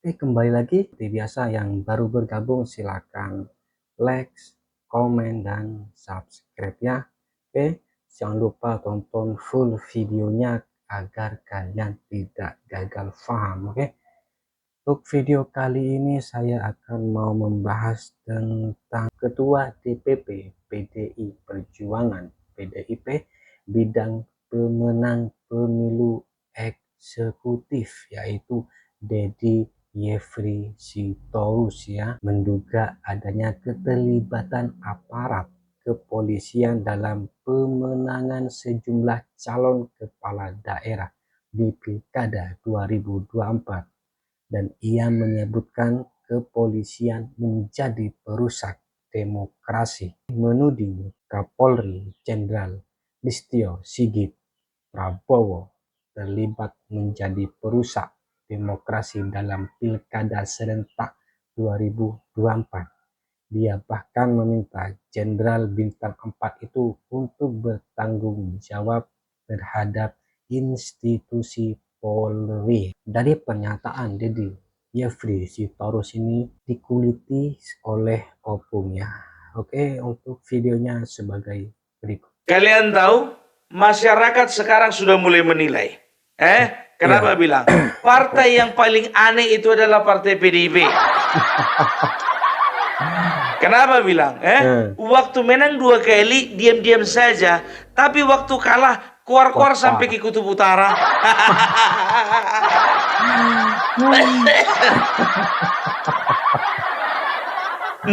Kembali lagi seperti biasa, yang baru bergabung silakan like, komen, dan subscribe ya. Oke, jangan lupa tonton full videonya agar kalian tidak gagal paham. Oke, untuk video kali ini saya akan mau membahas tentang Ketua DPP PDI Perjuangan PDIP bidang pemenang pemilu eksekutif, yaitu Deddy Yefri Sitorus ya, menduga adanya keterlibatan aparat kepolisian dalam pemenangan sejumlah calon kepala daerah di Pilkada 2024, dan ia menyebutkan kepolisian menjadi perusak demokrasi, menuding Kapolri Jenderal Listio Sigit Prabowo terlibat menjadi perusak demokrasi dalam Pilkada serentak 2024. Dia bahkan meminta Jenderal Bintang 4 itu untuk bertanggung jawab terhadap institusi Polri. Dari pernyataan Deddy Yefri Sitorus ini dikuliti oleh Opung ya. Oke, untuk videonya sebagai berikut. Kalian tahu, masyarakat sekarang sudah mulai menilai. Kenapa bilang? Partai yang paling aneh itu adalah partai PDIP. Kenapa bilang? Waktu menang 2 kali, diam-diam saja. Tapi waktu kalah, keluar-keluar sampai ke Kutub Utara.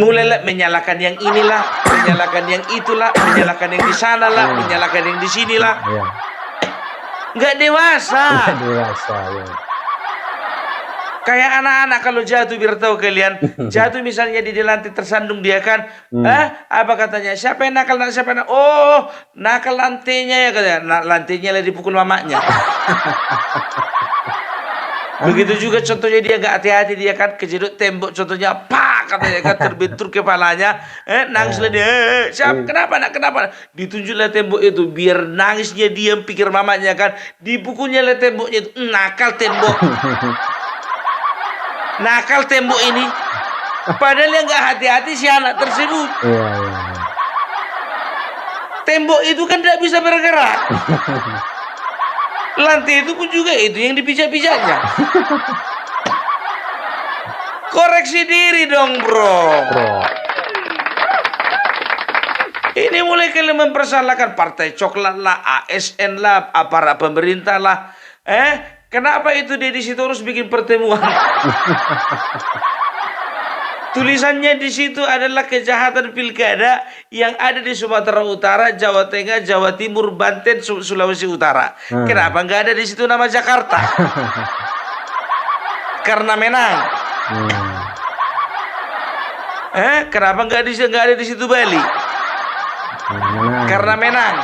Mulailah menyalahkan yang inilah, menyalahkan yang itulah, menyalahkan yang di sana lah, menyalahkan yang di sinilah. Nggak dewasa. Nggak dewasa ya. Kayak anak-anak kalau jatuh, biar tahu kalian, jatuh misalnya di lantai tersandung dia kan, apa katanya? Siapa yang nakal? Siapa yang nakal? Oh, nakal lantainya ya katanya. Lantainya lah dipukul mamanya. Begitu juga contohnya dia nggak hati-hati, dia kan kejedot tembok contohnya, pak katanya kan, terbentur kepalanya, nangislah dia. Siapa? Kenapa nak? Kenapa? Ditunjuklah tembok itu, biar nangisnya diam, pikir mamanya kan, dipukulnya lah temboknya itu. Nakal tembok. Nakal tembok ini. Padahal yang nggak hati-hati si anak tersebut. Tembok itu kan tidak bisa bergerak. Lantai itu pun juga itu yang dipijak-pijaknya. Koreksi diri dong bro. Ini mulai kalian mempersalahkan partai coklat lah, ASN lah, aparat pemerintah lah. Kenapa itu Deddy Sitorus bikin pertemuan? Tulisannya di situ adalah kejahatan pilkada yang ada di Sumatera Utara, Jawa Tengah, Jawa Timur, Banten, Sulawesi Utara. Kenapa nggak ada di situ nama Jakarta? Karena menang. Kenapa nggak ada di situ Bali? Karena menang.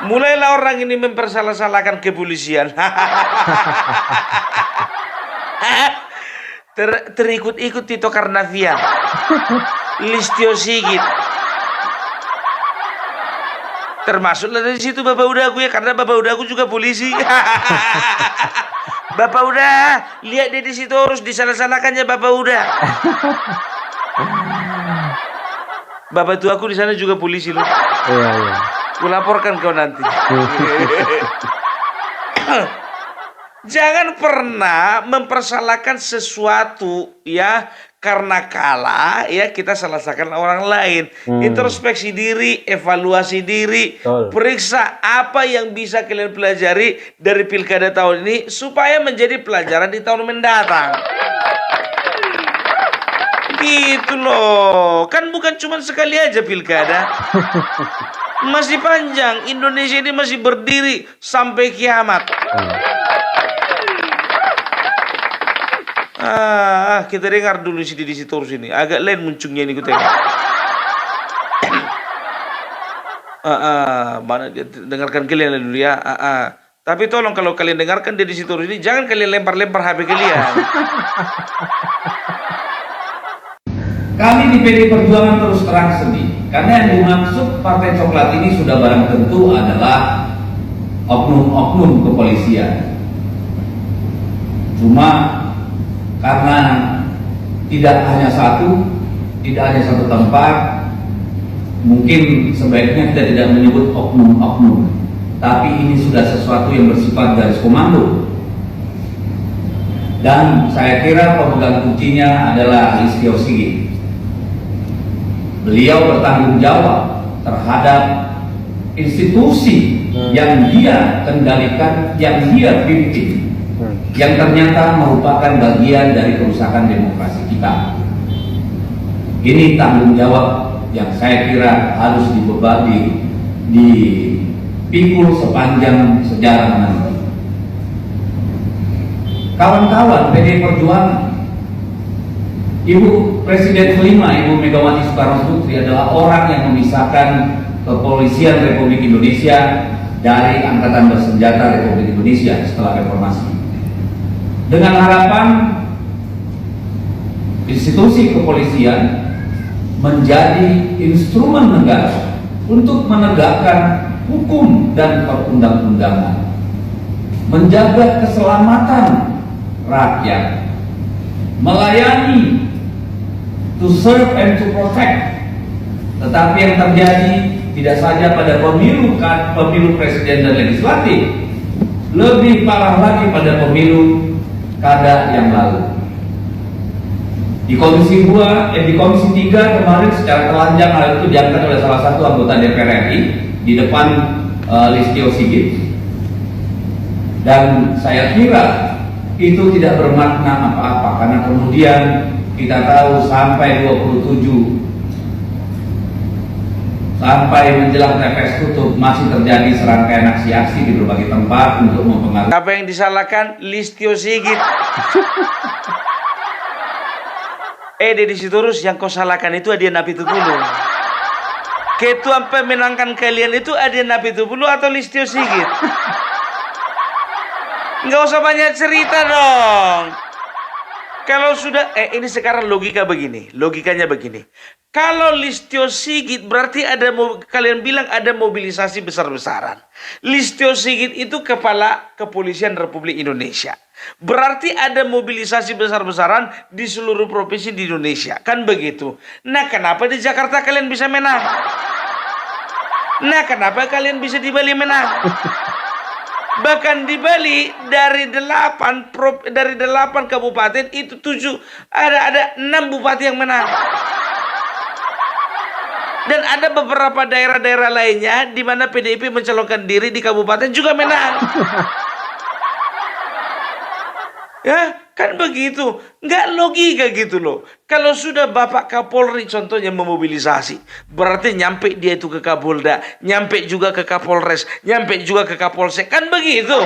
Mulailah orang ini mempersalah-salahkan kepolisian. Terikut-ikut Tito Karnavian, Listio Sigit, termasuklah dari situ Bapak Udaku ya, karena Bapak Udaku juga polisi. Bapak Uda, lihat Deddy Sitorus disalah-salahkannya Bapak Uda. Bapak tuaku di sana juga polisi loh. Kulaporkan kau nanti. Jangan pernah mempersalahkan sesuatu ya karena kalah ya kita salahkan orang lain. Introspeksi diri, evaluasi diri, periksa apa yang bisa kalian pelajari dari pilkada tahun ini supaya menjadi pelajaran di tahun mendatang. Gitu loh. Kan bukan cuma sekali aja pilkada. Masih panjang. Indonesia ini masih berdiri sampai kiamat. Kita dengar dulu si Deddy Sitorus ini. Agak lain muncungnya ini, gue tengok. Mana dia dengarkan kalian dulu ya. Tapi tolong kalau kalian dengarkan Deddy Sitorus ini, jangan kalian lempar-lempar HP kalian. Kami di PDI Perjuangan terus terang sedih karena yang dimaksud partai coklat ini sudah barang tentu adalah oknum-oknum kepolisian. Cuma karena tidak hanya satu tempat, mungkin sebaiknya kita tidak menyebut oknum-oknum, tapi ini sudah sesuatu yang bersifat garis komando. Dan saya kira pemegang kuncinya adalah Listio Sigit. Beliau bertanggung jawab terhadap institusi yang dia kendalikan, yang dia pimpin, yang ternyata merupakan bagian dari kerusakan demokrasi kita. Ini tanggung jawab yang saya kira harus dipikul sepanjang sejarah nanti. Kawan-kawan PDI Perjuangan, Ibu Presiden kelima, Ibu Megawati Soekarno Putri adalah orang yang memisahkan Kepolisian Republik Indonesia dari Angkatan Bersenjata Republik Indonesia setelah reformasi. Dengan harapan institusi kepolisian menjadi instrumen negara untuk menegakkan hukum dan perundang-undangan, menjaga keselamatan rakyat, melayani, to serve and to protect. Tetapi yang terjadi tidak saja pada pemilu presiden dan legislatif, lebih parah lagi pada pemilu kada yang lalu. Di Komisi 2, di Komisi 3 kemarin secara telanjang hal itu diangkat oleh salah satu anggota DPR RI di depan Listio Sigit, dan saya kira itu tidak bermakna apa-apa, karena kemudian kita tahu sampai 27 sampai menjelang TPS tutup masih terjadi serangkaian aksi-aksi di berbagai tempat untuk mempengaruhi. Apa yang disalahkan? Listio Sigit. Deddy Sitorus, yang kau salahkan itu Adian Apitupulu. Ketua pemenangkan kalian itu Adian Apitupulu atau Listio Sigit? Nggak usah banyak cerita dong. Kalau sudah, ini sekarang logikanya begini. Kalau Listio Sigit berarti kalian bilang ada mobilisasi besar-besaran. Listio Sigit itu kepala Kepolisian Republik Indonesia. Berarti ada mobilisasi besar-besaran di seluruh provinsi di Indonesia. Kan begitu. Nah, kenapa di Jakarta kalian bisa menang? Nah, kenapa kalian bisa di Bali menang? Bahkan di Bali dari 8 kabupaten itu 7 ada 6 bupati yang menang. Dan ada beberapa daerah-daerah lainnya di mana PDIP mencalonkan diri di kabupaten juga menang. Ya, kan begitu. Nggak logika gitu loh. Kalau sudah Bapak Kapolri contohnya memobilisasi, berarti nyampe dia itu ke Kapolda, nyampe juga ke Kapolres, nyampe juga ke Kapolsek. Kan begitu.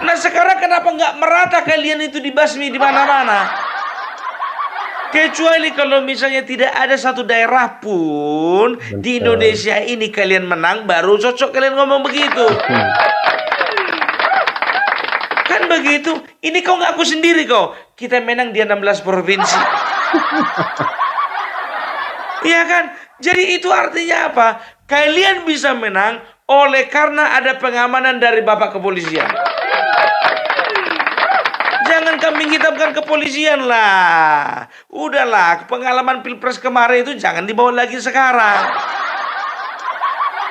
Nah, sekarang kenapa nggak merata kalian itu dibasmi di mana-mana? Kecuali kalau misalnya tidak ada satu daerah pun di Indonesia ini kalian menang, baru cocok kalian ngomong begitu. Kan begitu. Ini kau ngaku sendiri kau. Kita menang di 16 provinsi. Iya kan? Jadi itu artinya apa? Kalian bisa menang oleh karena ada pengamanan dari Bapak Kepolisian. Jangan kambing hitamkan kepolisian lah. Udahlah, pengalaman Pilpres kemarin itu jangan dibawa lagi sekarang.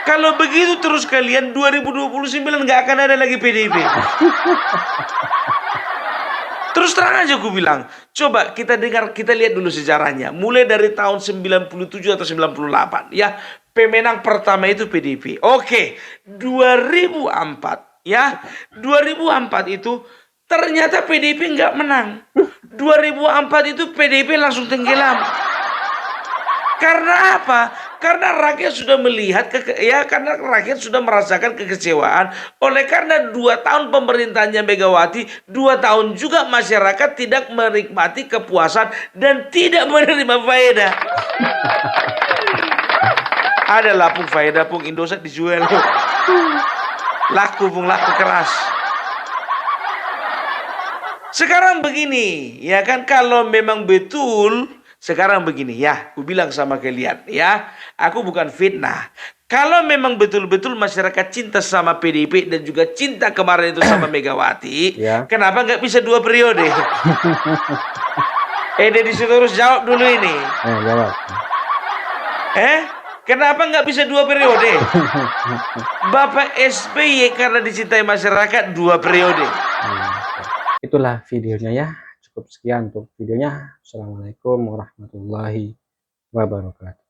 Kalau begitu terus kalian 2029 nggak akan ada lagi PDIP. Terus terang aja aku bilang, coba kita lihat dulu sejarahnya. Mulai dari tahun 97 atau 98 ya, pemenang pertama itu PDIP. Oke, 2004 ya. 2004 itu ternyata PDIP nggak menang. 2004 itu PDIP langsung tenggelam. Karena apa? Karena rakyat sudah melihat, karena rakyat sudah merasakan kekecewaan. Oleh karena 2 tahun pemerintahnya Megawati, 2 tahun juga masyarakat tidak menikmati kepuasan dan tidak menerima faedah. Ada lah pung faedah pung Indosat dijual. Laku pung laku keras. Sekarang begini, ya kan, kalau memang betul sekarang begini ya, aku bilang sama kalian ya, aku bukan fitnah. Kalau memang betul-betul masyarakat cinta sama PDIP dan juga cinta kemarin itu sama Megawati, Ya. kenapa nggak bisa 2 periode? Deddy Sitorus jawab dulu ini. Jawab. Kenapa nggak bisa 2 periode? Bapak SBY karena dicintai masyarakat 2 periode. Itulah videonya ya. Cukup sekian untuk videonya. Assalamualaikum warahmatullahi wabarakatuh.